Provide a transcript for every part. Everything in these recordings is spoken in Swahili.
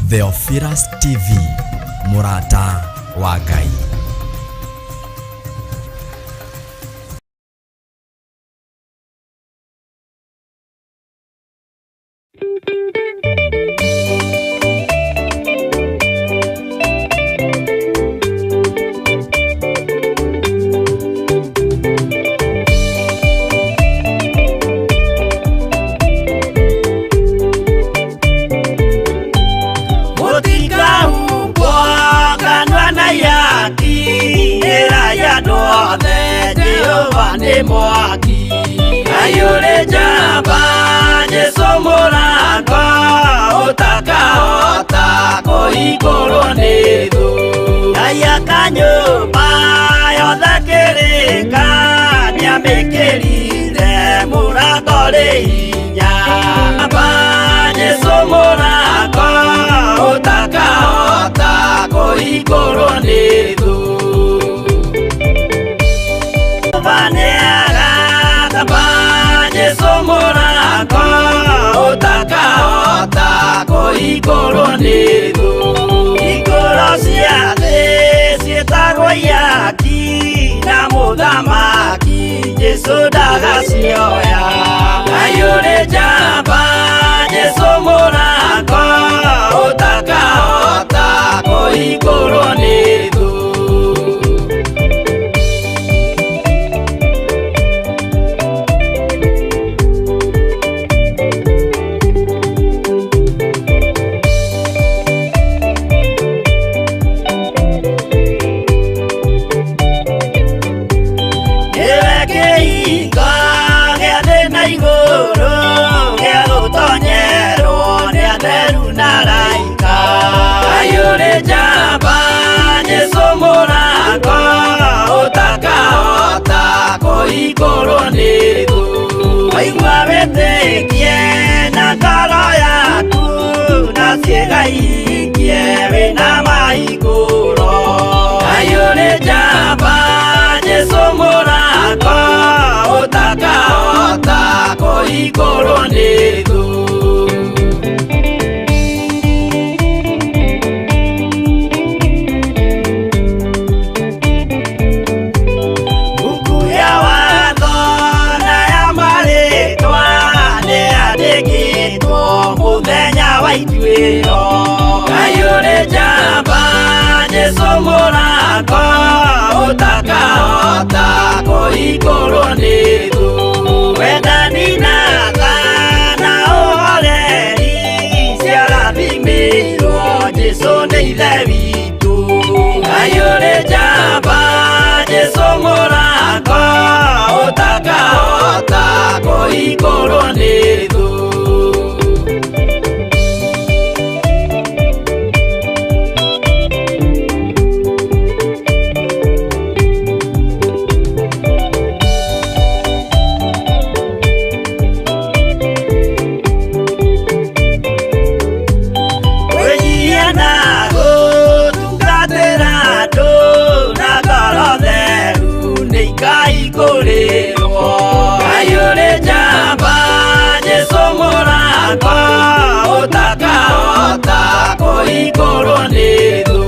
Theophilus TV, MURATA wa Ngai. Mwaki ayure jamba Jesu muranga utaka koigoro nidu aya kanyumba yothe kirika niamikirire murango ri hinya jamba Jesu muranga utaka koigoro nidu Jesu muranga utaka koigoro nidu igoro cia thi cietagwo iaki na muthamaki Jesu ndagacioya ayure jamba Jesu muranga utaka koigoro nidu koigoro nidu waigua wĩtĩkie na ngoro yaku na ciĩga ingĩ wĩna mahingũro ayũrĩ njamba Jesu mũrango ũtakahota koigoro nidu ayure jamba Jesu mũrango ũtakahota koigoro nidu wendani na thana ũhoreri ciarathimirwo Jesu nĩ ithe witũ ayure jamba Jesu mũrango ũtakahota koigoro nidu ayure jamba Jesu mũrango ũtakahota koigoro nidu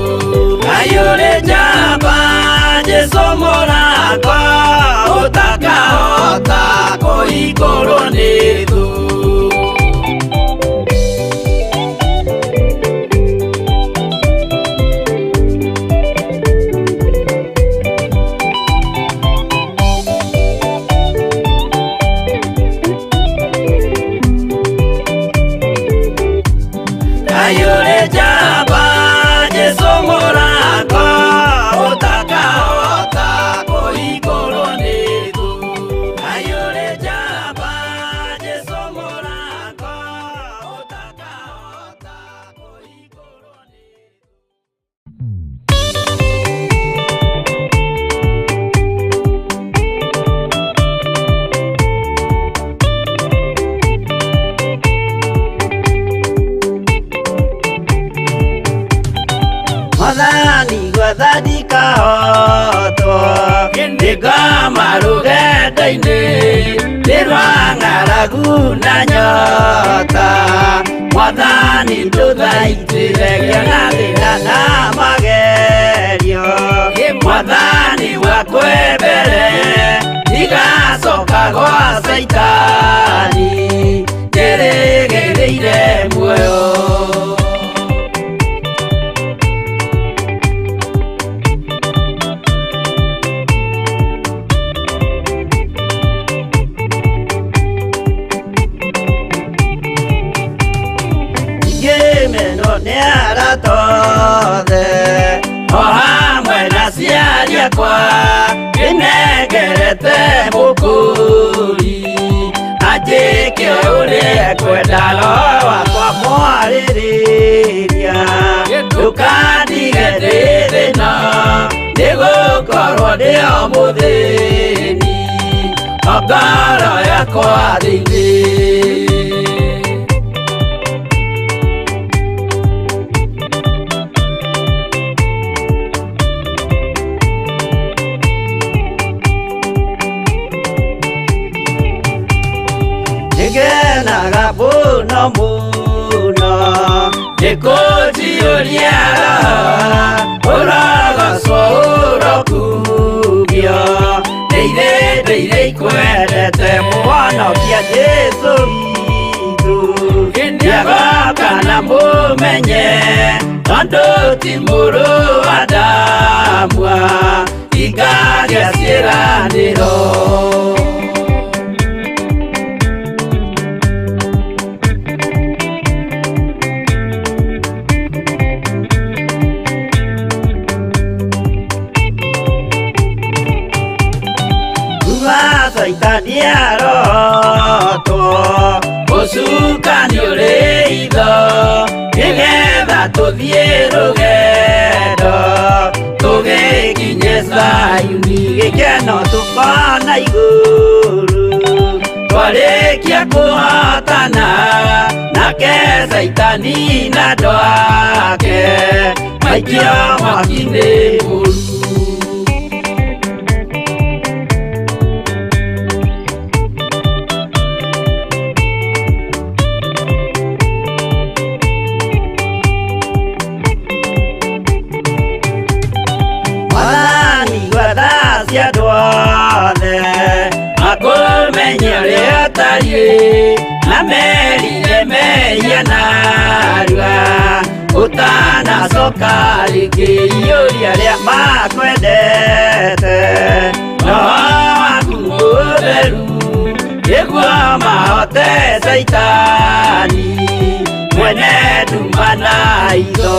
ayure jamba Jesu mũrango ũtakahota koigoro nidu ayure jamba Jesu mũrango ũtakahota koigoro nidu ayure jamba Jesu mũrango ũtakahota koigoro Madani gwathani kahotwo nĩngoma rũgendo-inĩ nĩ rwa ng'aragu na nyota Mwathani nduthaitĩrĩria na thĩna na magerio. Mwathani wakwe mbere igacoka gwa Saitani, ndĩrĩgĩrĩire muoyo. Tothe o hamwe na ciari akwa inengerete mũkũri anjĩke ũrĩa kwenda roho wakwa mwarĩrĩria. Ndũkandige ndĩ thĩna nĩgũkorwo ndĩ o mũthĩni o ngoro yakwa thĩinĩ. Ngenaga mũno mũno nĩkũnjiyũria ũrogocwo ũrokugio. Ndĩirĩ ikwendete mũhonokia Jesũ witũ. Nĩagoka na mũmenye tondũ ti mũrũ wa ndamwa ingagĩa ciĩranĩro. Saitani arotwo gũcukani ũrĩ itho nĩgetha tũthiĩ rũgendo tũgĩkinye Zayuni gĩkeno tũkona igũrũ. Twarĩkia kũhotana nake Saitani na andũ ake maikio mwaki-inĩ mũru. Akũmenye ũrĩa ũtariĩ na merire mehia narua ũtanacoka rĩngĩ iyũria rĩa makwendete. Roho waku mũtheru nĩguo mahote Saitani mwene nduma na itho.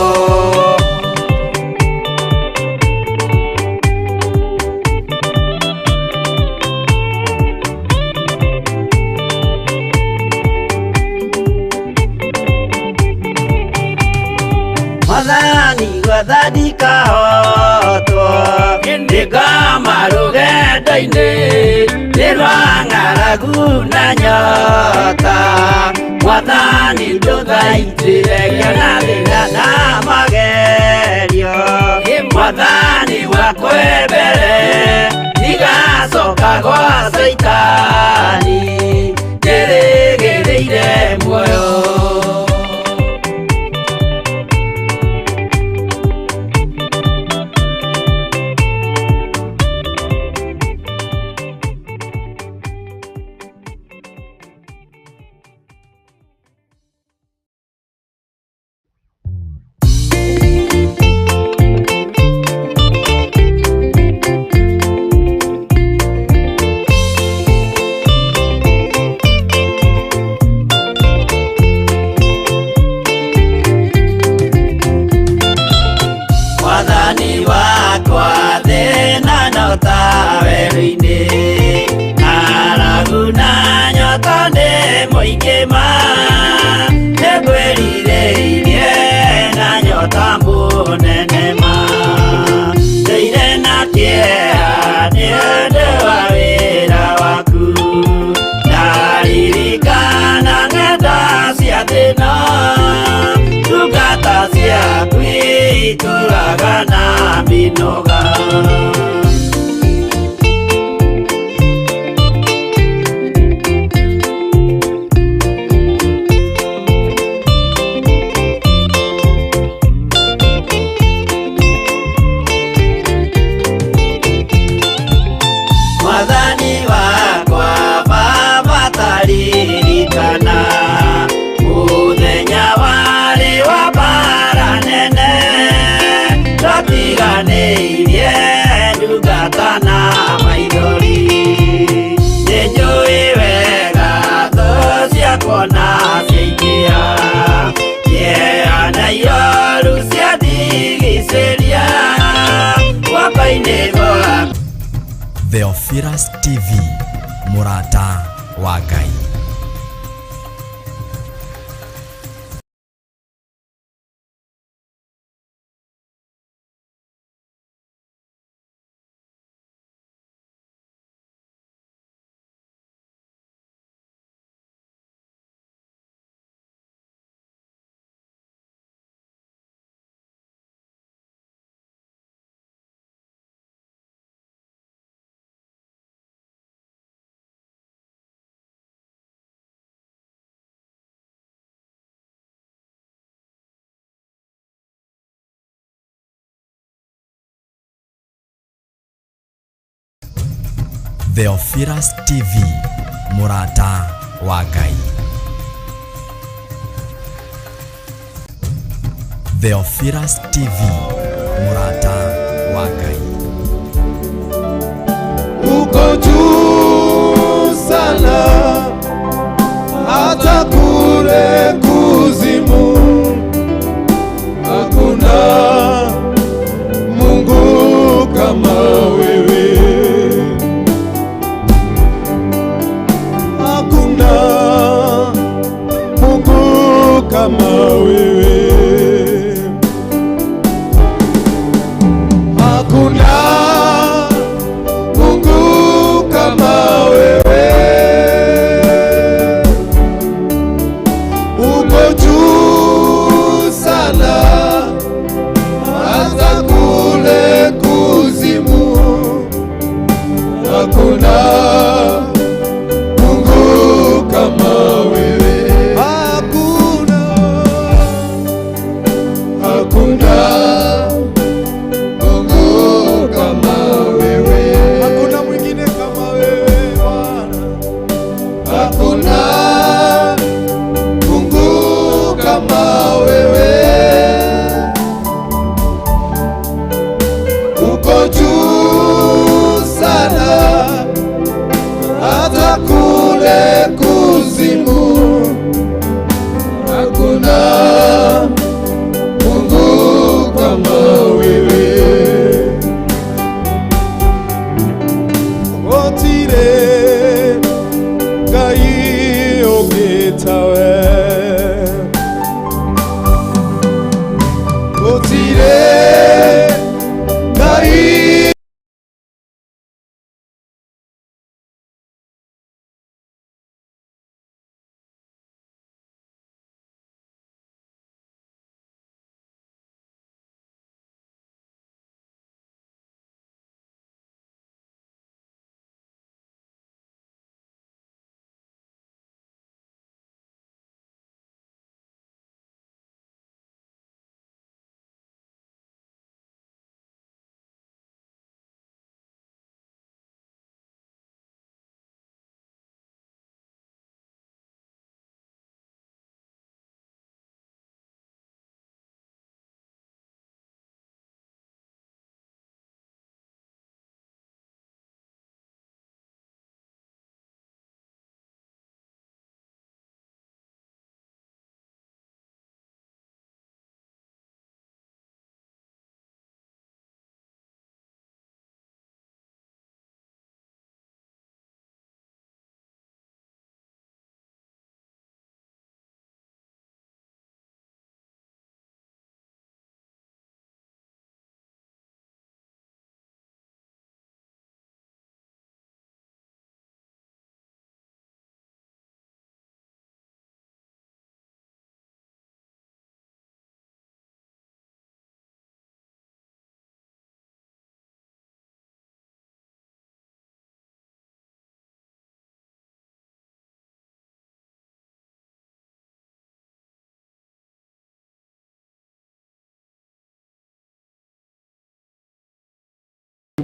Mwathani gwathani kahotwo nĩngoma rũgendo-inĩ nĩ rwa ng'aragu na nyota. Mwathani ndũthaitĩrĩria na thĩna na magerio. Mwathani wakwe mbere igacoka gwa Saitani, ndĩrĩgĩrĩire muoyo. Theophilus TV, MURATA wa Ngai. Theophilus TV, MURATA wa Ngai. Theophilus TV, MURATA wa Ngai. Uko juu sana hata kule kuzimu, hakuna Mungu kama wewe. Hakuna Mungu kama wewe. Hakuna Mungu kama wewe. Uko juu sana hata kule kuzimu, hakuna Mungu kama wewe. Hakuna Mungu kama wewe. Hakuna mwingine kama wewe Bwana. Hakuna Mungu kama wewe. Uko juu sana hata kule kuzimu, hakuna Mungu kama wewe. Otire Ngai ogetawe, otire Ngai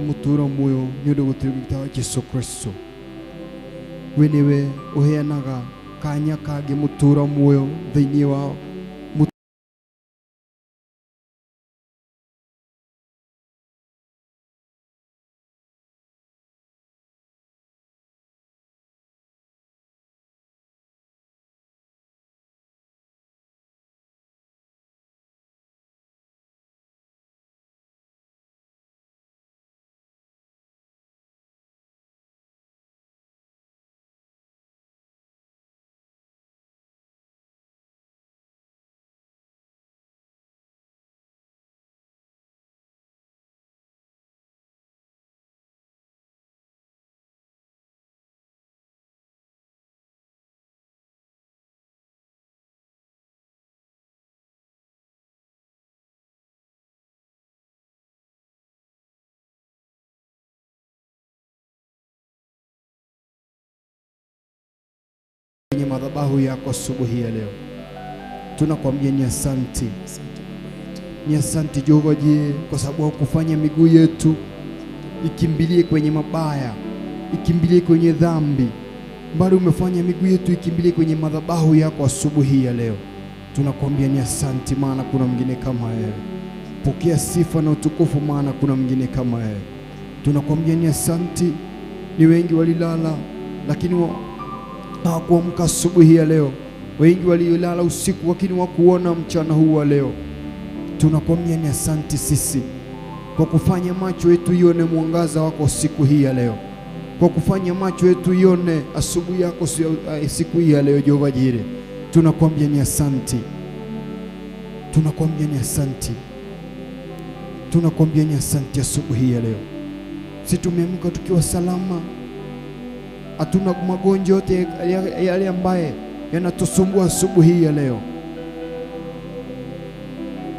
mutura muyo nyundo gutirigita Yesu Kristo. We niwe uheanaga kanya kage mutura muyo thiini wa madhabahu yako asubuhi ya leo. Tunakwambia ni asante. Ni asante Jehova Jireh, kwa sababu hukufanya miguu yetu ikimbilie kwenye mabaya, ikimbilie kwenye dhambi, bali umefanya miguu yetu ikimbilie kwenye madhabahu yako asubuhi ya leo. Tunakwambia ni asante, maana kuna mwingine kama wewe. Pokea sifa na utukufu, maana kuna mwingine kama wewe. Tunakwambia ni asante. Ni wengi walilala lakini hawakuamka asubuhi ya leo. Wengi waliolala usiku lakini hawakuona mchana huu wa leo. Tunakwambia ni asante sisi kwa kufanya macho yetu ione mwangaza wako siku hii ya leo, kwa kufanya macho yetu ione asubuhi yako siku hii ya leo. Jehova Jireh, tunakwambia ni asante. Tunakwambia ni asante. Tunakwambia ni asante asubuhi ya leo. Sisi tumeamka tukiwa salama. Hatuna magonjwa yote yale ambaye yanatusumbua asubuhi ya leo.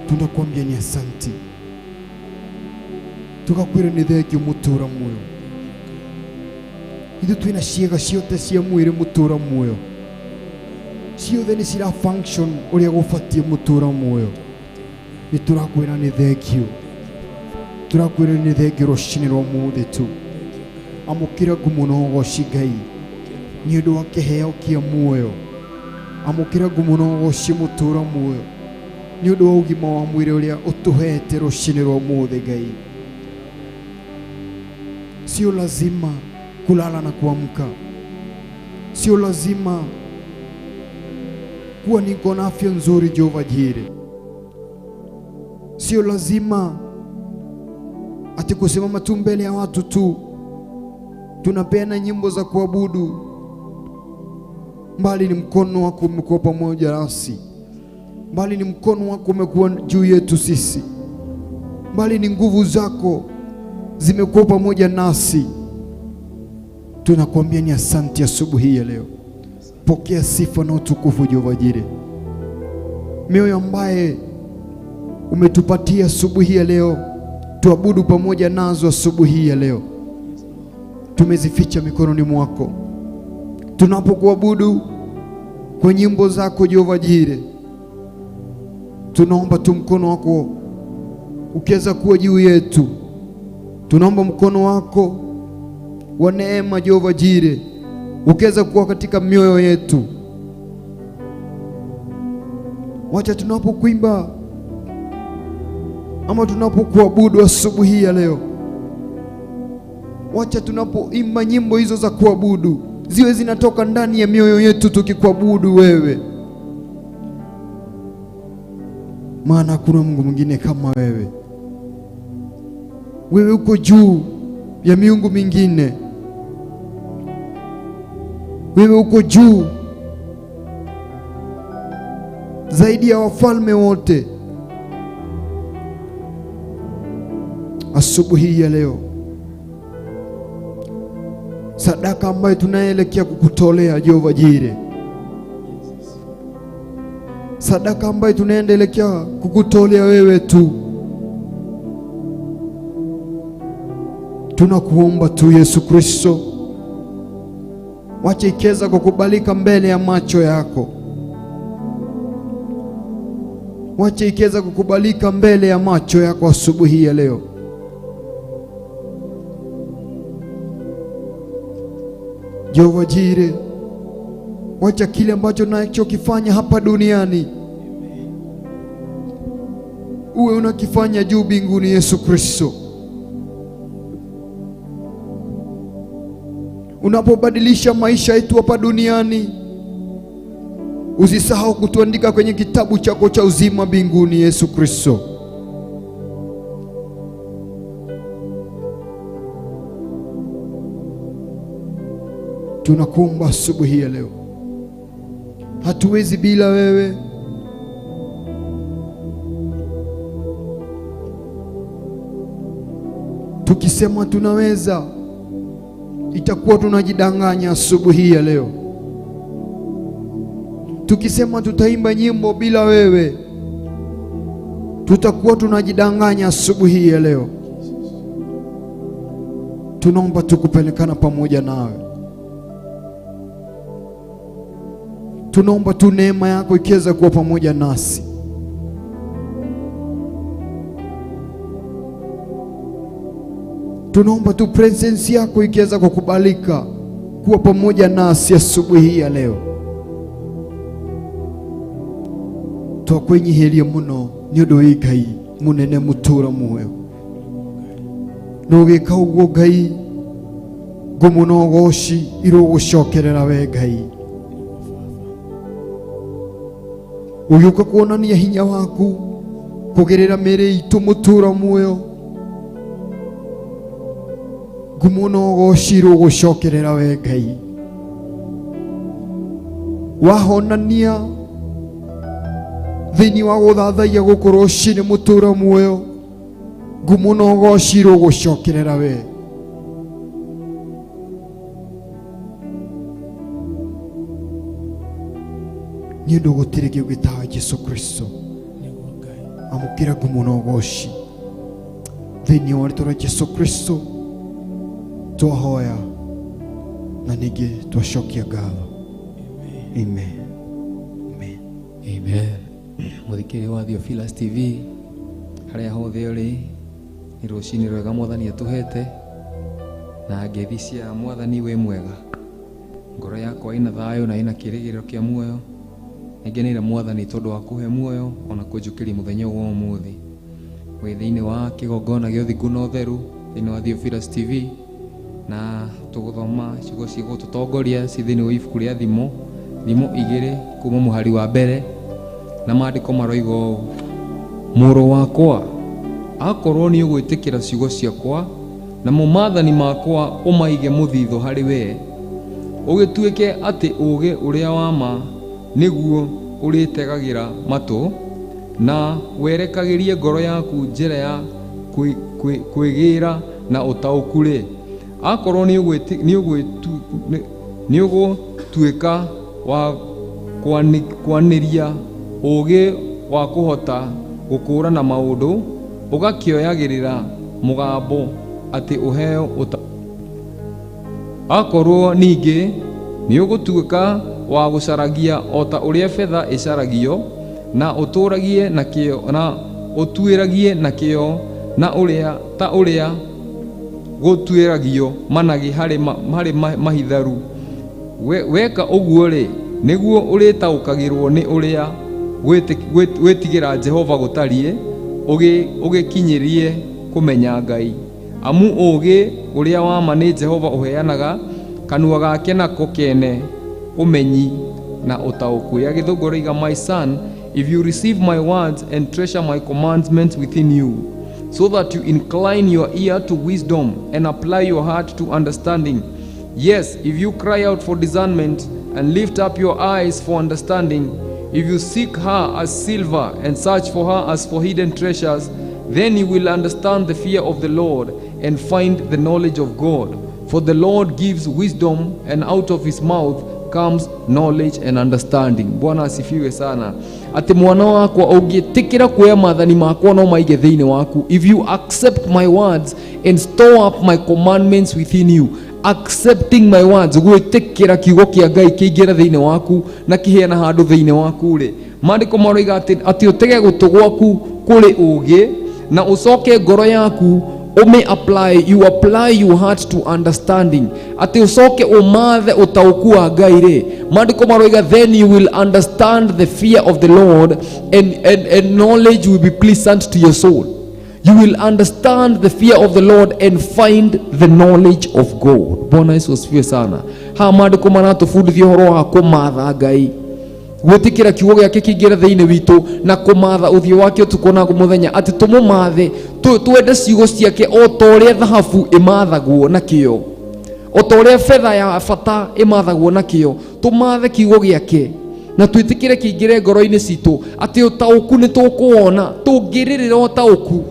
Tunakwambia ni asante. Tukakwira ni theki mutura muyo. Ithu twina ciega ciothe cia mwiri mutura muyo. Ciothe ni cira function uria gubatie mutura muyo. Ni turakwira ni theki. Turakwira ni theki ruci-ini rwa muthi tu. Amukira ngumo goci Ngai ni undu wa kiheo kia muoyo. Amukira ngumo goci mutura muyo ni undu wa ugima wa mwiri uria utuhete ruci-ini rwa muthi Ngai. Sio lazima kulala na kuamka. Sio lazima kuwa niko na afya nzuri Jehova Jireh. Sio lazima ati kusimama tu mbele ya watu tu tunapeana nyimbo za kuabudu, bali ni mkono wako umekuwa pamoja nasi, bali ni mkono wako umekuwa juu yetu sisi, bali ni nguvu zako zimekuwa pamoja nasi. Tunakwambia ni asante asubuhi ya leo. Pokea sifa na utukufu Jehova Jireh. Mioyo ambaye umetupatia asubuhi ya leo tuabudu pamoja nazo asubuhi ya leo, tumezificha mikononi mwako. Tunapokuabudu kwa nyimbo zako Jehova Jireh, tunaomba tu mkono wako ukiweza kuwa juu yetu. Tunaomba mkono wako wa neema Jehova Jireh ukiweza kuwa katika mioyo yetu. Wacha tunapokuimba ama tunapokuabudu asubuhi ya leo, wacha tunapoimba nyimbo hizo za kuabudu ziwe zinatoka ndani ya mioyo yetu tukikuabudu wewe, maana hakuna Mungu mwingine kama wewe. Wewe uko juu ya miungu mingine. Wewe uko juu zaidi ya wafalme wote. Asubuhi ya leo, sadaka ambayo tunaelekea kukutolea Jehova Jireh, sadaka ambayo tunaendelea kukutolea wewe tu, tunakuomba tu Yesu Kristo, wacha ikeza kukubalika mbele ya macho yako. Wacha ikeza kukubalika mbele ya macho yako asubuhi ya leo. Jehova Jireh, wacha kile ambacho nachokifanya hapa duniani uwe unakifanya juu mbinguni. Yesu Kristo, unapobadilisha maisha yetu hapa duniani, usisahau kutuandika kwenye kitabu chako cha uzima mbinguni. Yesu Kristo, tunakuomba asubuhi ya leo. Hatuwezi bila wewe. Tukisema tunaweza, itakuwa tunajidanganya asubuhi ya leo. Tukisema tutaimba nyimbo bila wewe, tutakuwa tunajidanganya asubuhi ya leo. Tunaomba tukupelekana pamoja nawe. tunaomba tu neema yako ikiweza kuwa pamoja nasi. Tunaomba tu presence yako ikiweza kukubalika kuwa pamoja nasi asubuhi hii ya leo. Twakwenyiheria muno ni undu wi Ngai munene mutura muoyo. Nugika uguo Ngai ngumunogoci irogucokerera we Ngai. Ugiuka kuonania hinya waku kugirira miri itu mutura muoyo. Ngumunogoci irogucokerera we Ngai. Wahonania thini wa guthathaia guku ruci-ini mutura muoyo. Ngumunogoci irogucokerera we. Ni undu gutiri kiu gitawa Jesu Kristo. Amukira ngumunogoci thini wa rĩtwa rĩa Jesu Kristo twahoya na ningĩ twacokia ngatho. Amen. Amen. Amen. Muthikiri wa Theophilus TV haria hothe uri ni ruci-ini rwega Mwathani atuhete na ngethi cia Mwathani we mwega. Ngoro yakwa ina thayo na ina kirigiro kia muoyo. Ngeneire Mwathani tondu wa kuhe muoyo ona kunjukiria muthenya wa umuthi. We thiini wa Kigongona gya Uthinggu na Utheru thiini wa Theophilus TV na tuguthoma ciugo cia gututongoria ci thiini wa ibuku ria thimo 2 kuma muhari wa mbere na maandiko maroiga muru wakwa akorwo ni ugwitikira ciugo ciakwa na mumathani makwa umaige muthitho hari we ugituike ati uge uria wama niguo uritegagira matu na werekagirie ngoro yaku njira ya kwigira na utaukure. Akorwo ni ugutuika wa kwaniria ugi wa kuhota gukura na maundu ugakioyagirira mugambo ati uheo akorwo ningi ni ugutuika wa gucaragia ota uria fedha icaragio na uturagie na kio na utuiragie na kio na uria ta uria gutuiragio managi hari mahitharu weka uguo ri niguo uritaukagirwo ni uria gwitigira Jehova gutarie ugikinyirie kumenya Ngai amu ugi uria wama ni Jehova uheanaga kanua gake nako kene umenyi na utauku. Ya githunguriga, my son, if you receive my words and treasure my commandments within you, so that you incline your ear to wisdom and apply your heart to understanding. Yes, if you cry out for discernment and lift up your eyes for understanding, if you seek her as silver and search for her as for hidden treasures, then you will understand the fear of the Lord and find the knowledge of God. For the Lord gives wisdom, and out of his mouth comes knowledge and understanding. Bwana asifiwe sana. Ati mwana wakwa ungitikira kuoya maathani makwa no maige thiini waku. If you accept my words and store up my commandments within you, accepting my words, gwitikira kiugo kia Ngai kiingira thiini waku na kiheana handu thiini waku ri. Maandiko maroiga ati utege gutu gwaku kuri ugi na ucoke ngoro yaku you apply your heart to understanding. Ati ucoke umathe utauku wa Ngai ri. Maandiko maroiga then you will understand the fear of the Lord and knowledge will be pleasant to your soul. You will understand the fear of the Lord and find the knowledge of God. Bwana Yesu asifiwe sana. Ha maandiko maratufundithia uhoro wa kumatha Ngai, gwitikira kiugo giake kiingira thiini witu na kumatha uthio wake utukona muthenya, ati tumumathe twende ciugo ciake o ta uria thahabu imathagwo na kio, o ta uria fedha ya bata imathagwo na kio. Tumathe kiugo giake na twitikire kiingire ngoro-ini citu, ati utauku ni tukuona, tungiririra utauku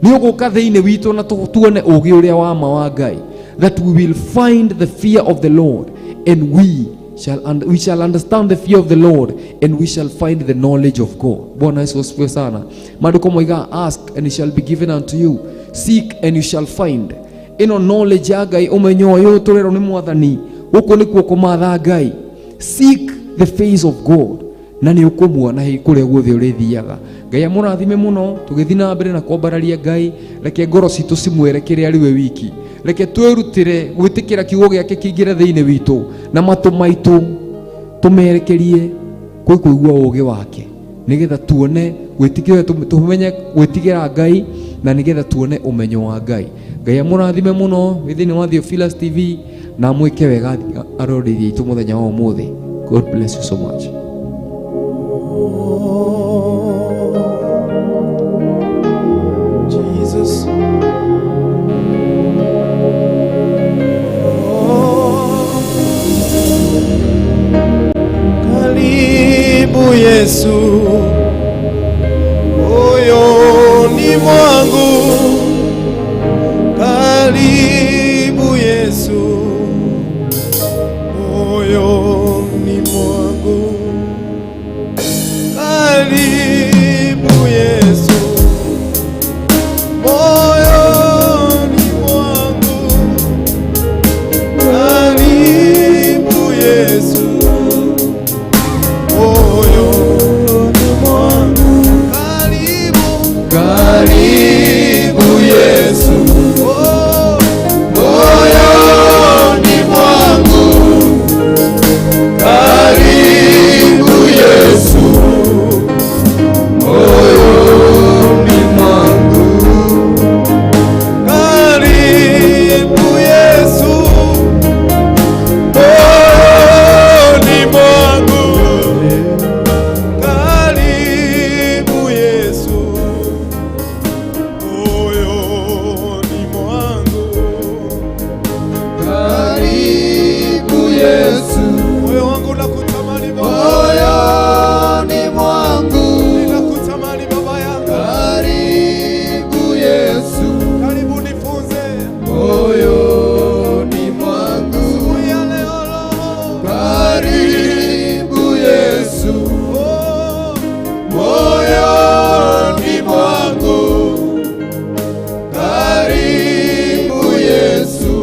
ni uguka thiini witu na tuone ugi uria wa ma wa Ngai, that we will find the fear of the Lord and we shall understand the fear of the Lord and we shall find the knowledge of God. Bwana Yesu asifiwe sana. Maandiko moiga, ask and it shall be given unto you, seek and you shall find. Ino knowledge ya Ngai umenyo uyu turero ni Mwathani, guku nikuo kumatha Ngai. Seek the face of God, na nĩ ũkũmuona kũrĩa guothe ũrĩthiaga. Ngai amũrathime mũno, tũgĩthiĩ na mbere na kwambararia Ngai, reke ngoro citũ cimwerekere arĩ we wiki, reke twĩrutĩre gwĩtĩkĩra kiugo gĩake kĩingĩre thĩinĩ witũ, na matũ maitũ tũmerekerie kũigua ũũgĩ wake, nĩgetha tuone gwĩtĩkĩra, tũmenye gwĩtigĩra Ngai, na nĩgetha tuone ũmenyo wa Ngai. Ngai amũrathime mũno thĩinĩ wa Theophilus TV, na mwĩke wega arorĩrie itũ mũthenya wa ũmũthĩ. God bless you so much. Jesus. Karibu Yesu moyoni mwangu, karibu Yesu moyoni mwangu, karibu Yesu moyoni mwangu, karibu Yesu moyoni mwangu, karibu Yesu moyoni mwangu, karibu Yesu moyoni mwangu, karibu Yesu moyoni mwangu, karibu Yesu moyoni mwangu, karibu Yesu moyo wangu nakutamani moyoni mwangu, ninakutamani Baba yangu, karibu Yesu, karibu nifunze moyoni mwangu, ya leo karibu Yesu moyoni mwangu, karibu Yesu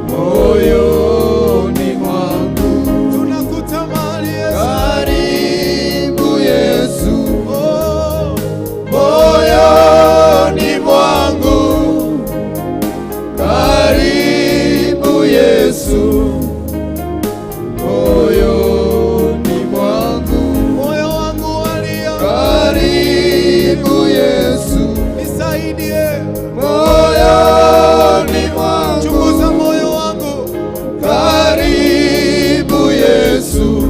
moyoni mwangu, tunakutamani Yesu, karibu Yesu moyoni mwangu, karibu Yesu moyoni mwangu, moyo wangu walia, karibu Yesu, nisaidie moyoni mwangu, chunguza moyo wangu, karibu Yesu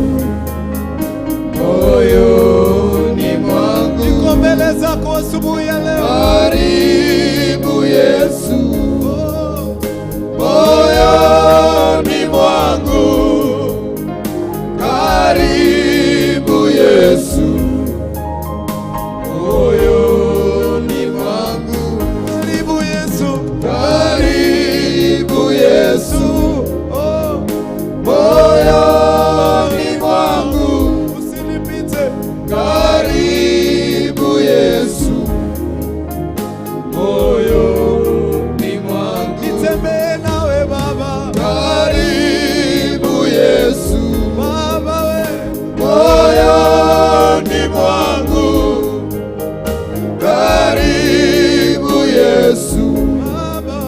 moyoni mwangu, niko mbele zako asubuhi ya leo, karibu Yesu moyoni mwangu, karibu Yesu moyoni mwangu, karibu Yesu, karibu Yesu moyoni mwangu, usinipite, karibu Yesu moyoni mwangu, nitembee nawe Baba, karibu Yesu Baba we moyoni mwangu, karibu Yesu Baba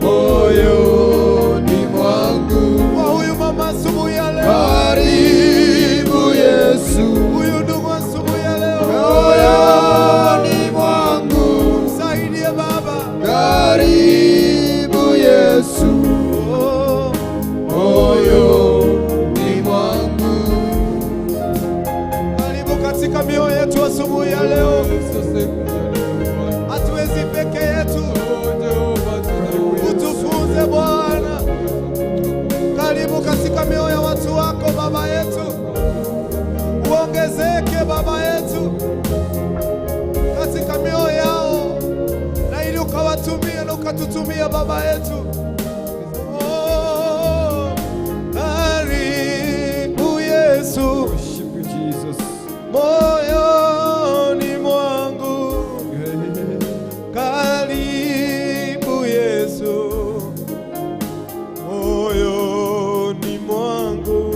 moyoni mwangu, kwa huyu mama asubuhi ya leo, karibu Yesu, huyu ndugu asubuhi ya leo, moyoni mwangu, msaidie Baba, karibu Yesu moyoni mwangu, karibu katika mioyo yetu asubuhi ya leo, hatuwezi peke yetu, utufunze Bwana, karibu katika mioyo ya watu wako Baba yetu, uongezeke Baba yetu katika mioyo yao, na ili ukawatumie na ukatutumia Baba yetu. Karibu Yesu moyoni mwangu, karibu Yesu moyoni mwangu,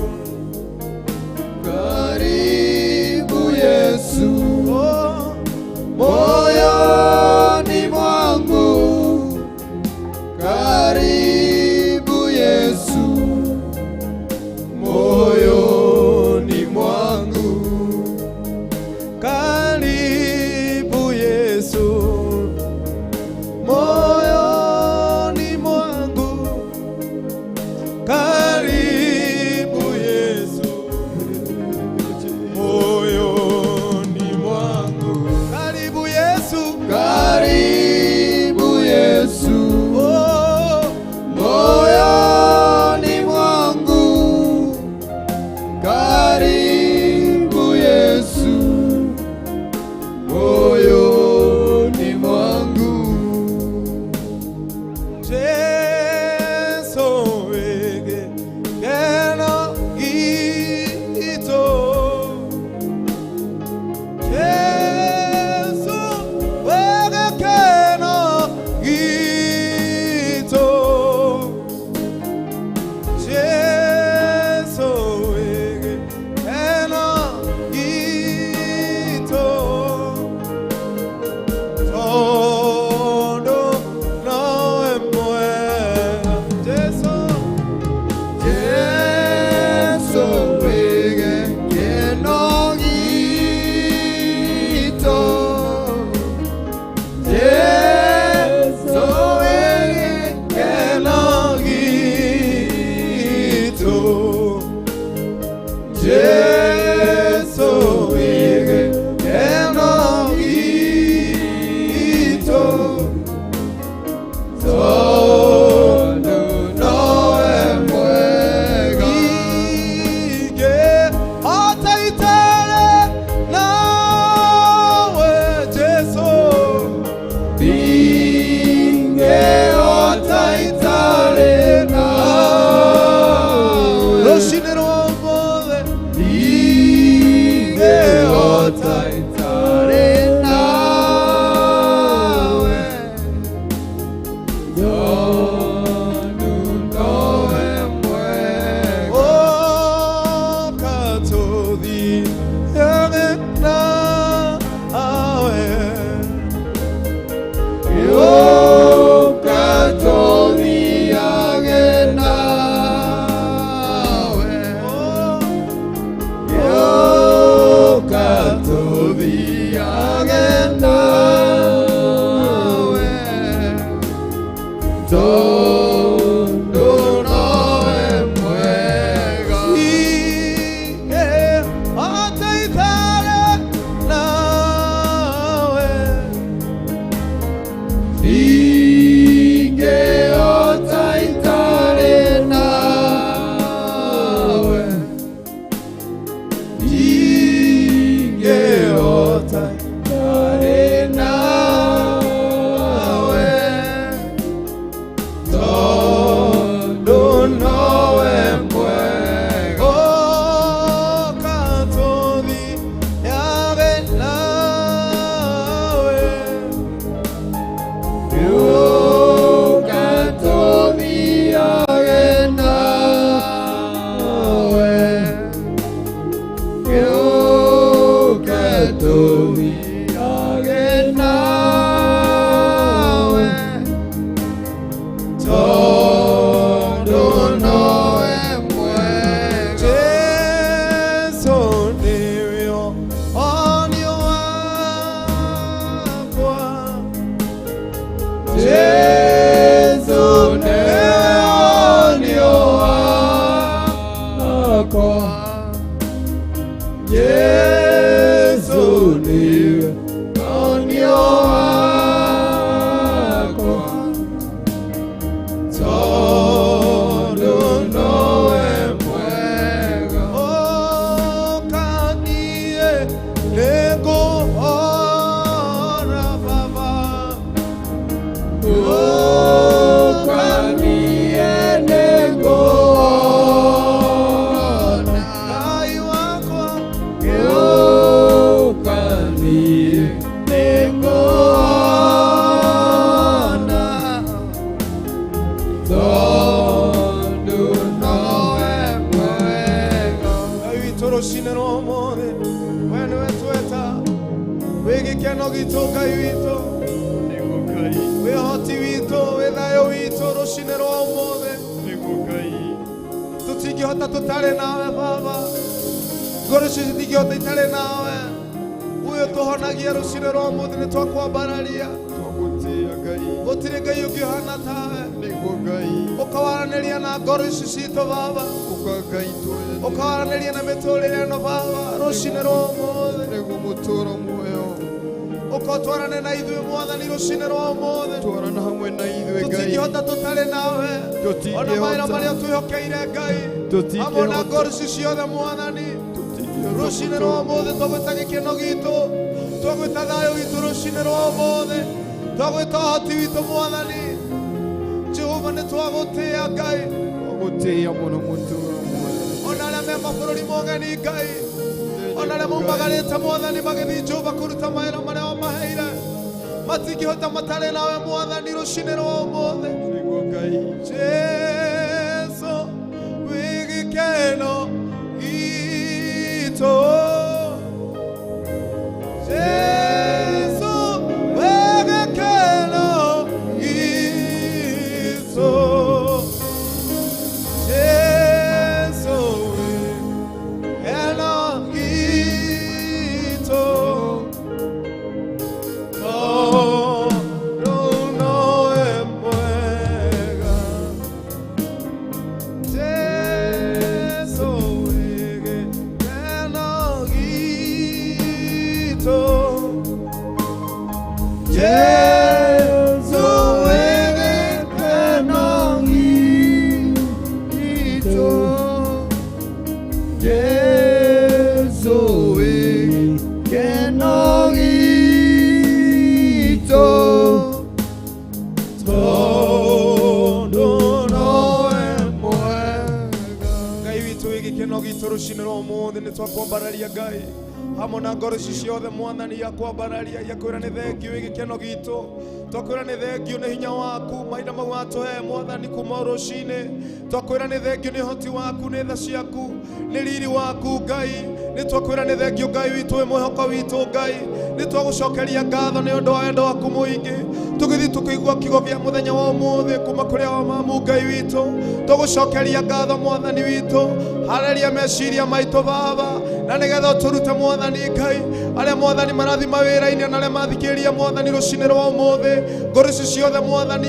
Hamona ngoro ciothe mwathani yakwa bararia yakwira ni thengio igikeno gitu twakwira ni thengio ni hinya waku maida mau atuhe mwathani kuma ruci-ini twakwira ni thengio ni hoti waku ni tha ciaku ni riri waku Ngai nitwakwira ni thengio Ngai witu we mwihoko witu Ngai nitwagucokeria ngatho ni undu wa wendo waku muingi tugithi tukigua kiugo gia muthenya wa umuthi kuma kuri wa mamu Ngai witu tugucokeria ngatho mwathani witu haleria meciria maitu baba na nigetha turute mwathani Ngai aria mwathani marathi mawira-ini na aria mathikiria mwathani rucini rwa umuthi ngoro ici ciothe mwathani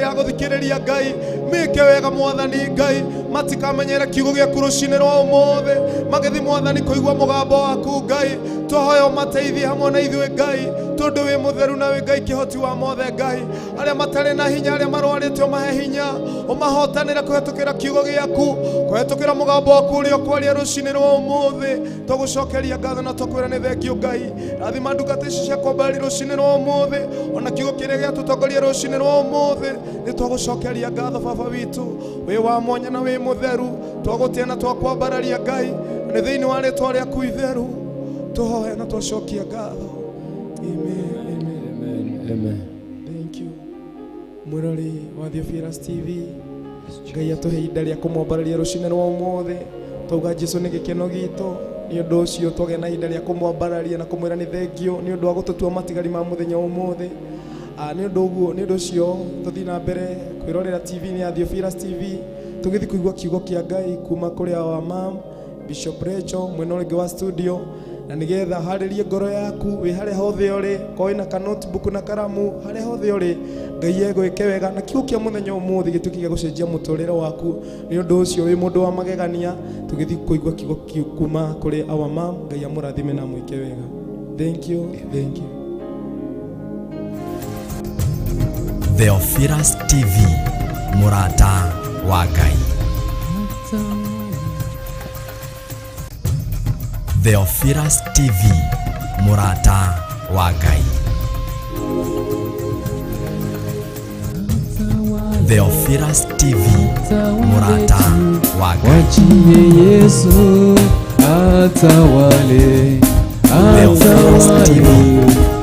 ya guthikiriria Ngai mike wega mwathani Ngai matikamenyere kiugo giaku rucini rwa umuthi magithi mwathani kuigua mugambo waku Ngai tuhoya umateithie hamwe na ithuĩ Ngai tondu wi mutheru na wi Ngai kihoti wa mothe Ngai aria matari na hinya aria marwarite umahe hinya umahotanire kuhetukira kiugo giaku kuhetukira mugambo waku uria kwaria rucini rwa umuthi tugucokeria ngatho na tukwira ni thengio Ngai rathima ndungata ici cia kwambari rucini rwa umuthi ona kiugo kiria giatutongoria rucini rwa umuthi ni tugucokeria ngatho baba witu wi wa mwanya na wi mutheru twagutia na twakwambararia Ngai ni thiini wa ritwa riaku itheru tuhoya na twacokia ngatho. Amen, amen, amen. Thank you. Mwirori wa Theophilus TV Ngai atuhe ihinda ria kumwambararia rucini rwa umuthi twauga Jesu ni gikeno gitu ni undu ucio twage na ihinda ria kumwambararia na kumwira ni thengio ni undu wa gututua matigari ma muthenya umuthi ni undu uguo ni undu ucio tuthii na mbere kwirorera TV ni ya Theophilus TV tugithi kuigua kiugo kia Ngai kuma kuri wa mam Bishop Rachel mwena uringi wa studio na nigetha haririe ngoro yaku wi haria hothe uri koi na ka notebook na karamu haria hothe uri Ngai egwike wega na kiugo kia muthenya umuthi gituki gia gucenjia muturire waku ni undu ucio wi mundu wa magegania tugithi kuigua kiugo kuma kuri our mam Ngai amurathime na mwike wega. Thank you, thank you. Theophilus TV, Murata wa Ngai. Theophilus TV, Murata wa Ngai. Theophilus TV, Murata wa Ngai. Wachie Yesu atawale, Theophilus TV,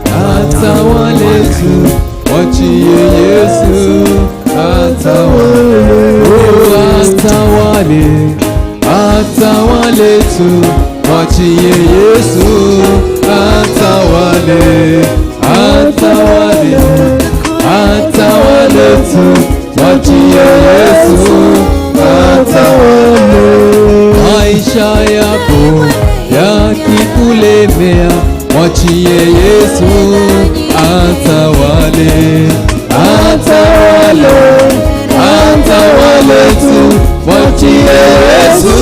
atawale tu. Wachie Yesu atawale, atawale, atawale tu. Wachie Yesu atawale, atawale, atawale tu. Wachie Yesu atawale. Maisha yako yakikulemea, wachie Yesu atawale, atawale, atawale tu. Wachie Yesu